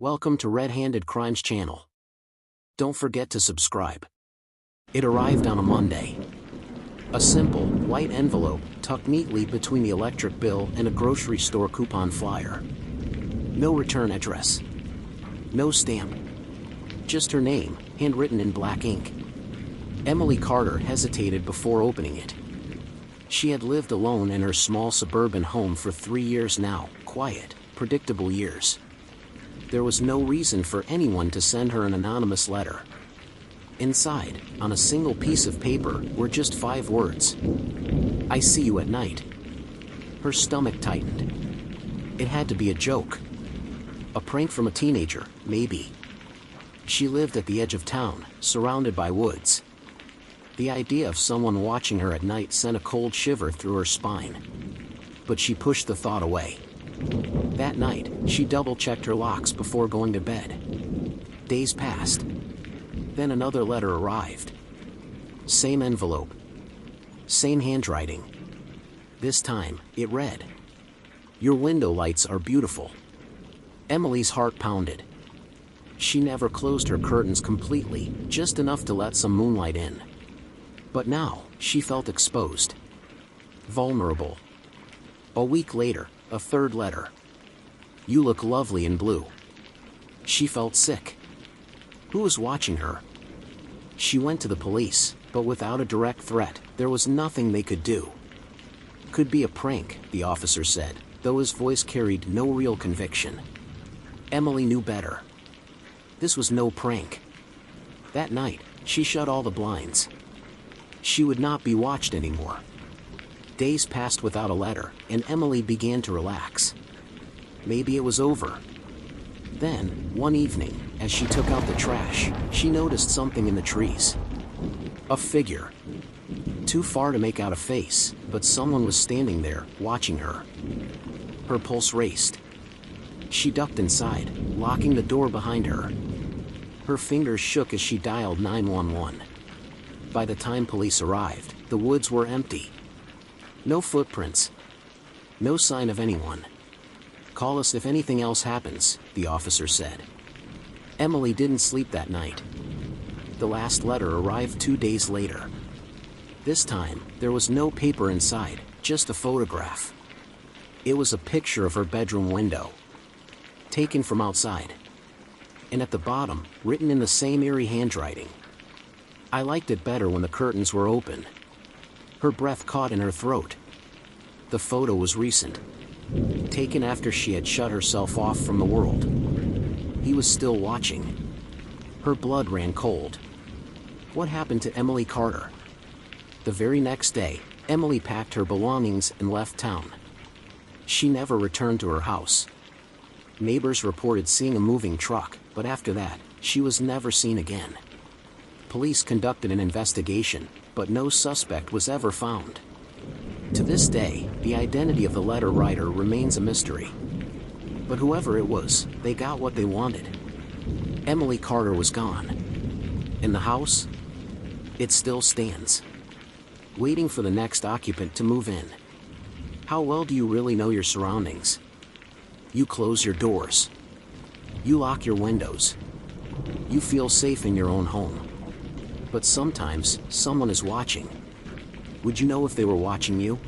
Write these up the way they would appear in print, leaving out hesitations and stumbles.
Welcome to Red-Handed Crimes channel. Don't forget to subscribe. It arrived on a Monday. A simple, white envelope tucked neatly between the electric bill and a grocery store coupon flyer. No return address. No stamp. Just her name, handwritten in black ink. Emily Carter hesitated before opening it. She had lived alone in her small suburban home for 3 years now, quiet, predictable years. There was no reason for anyone to send her an anonymous letter. Inside, on a single piece of paper, were just 5 words. "I see you at night." Her stomach tightened. It had to be a joke. A prank from a teenager, maybe. She lived at the edge of town, surrounded by woods. The idea of someone watching her at night sent a cold shiver through her spine. But she pushed the thought away. That night, she double-checked her locks before going to bed. Days passed. Then another letter arrived. Same envelope. Same handwriting. This time, it read, "Your window lights are beautiful." Emily's heart pounded. She never closed her curtains completely, just enough to let some moonlight in. But now, she felt exposed. Vulnerable. A week later, a third letter. "You look lovely in blue." She felt sick. Who was watching her? She went to the police, but without a direct threat, there was nothing they could do. Could be a prank, the officer said, though his voice carried no real conviction. Emily knew better. This was no prank. That night, she shut all the blinds. She would not be watched anymore. Days passed without a letter, and Emily began to relax. Maybe it was over. Then, one evening, as she took out the trash, she noticed something in the trees. A figure. Too far to make out a face, but someone was standing there, watching her. Her pulse raced. She ducked inside, locking the door behind her. Her fingers shook as she dialed 911. By the time police arrived, the woods were empty. No footprints. No sign of anyone. "Call us if anything else happens," the officer said. Emily didn't sleep that night. The last letter arrived 2 days later. This time, there was no paper inside, just a photograph. It was a picture of her bedroom window. Taken from outside. And at the bottom, written in the same eerie handwriting, "I liked it better when the curtains were open." Her breath caught in her throat. The photo was recent. Taken after she had shut herself off from the world. He was still watching. Her blood ran cold. What happened to Emily Carter? The very next day, Emily packed her belongings and left town. She never returned to her house. Neighbors reported seeing a moving truck, but after that, she was never seen again. Police conducted an investigation, but no suspect was ever found. To this day, the identity of the letter writer remains a mystery. But whoever it was, they got what they wanted. Emily Carter was gone. And the house? It still stands. Waiting for the next occupant to move in. How well do you really know your surroundings? You close your doors. You lock your windows. You feel safe in your own home. But sometimes, someone is watching. Would you know if they were watching you?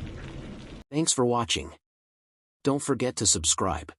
Thanks for watching. Don't forget to subscribe.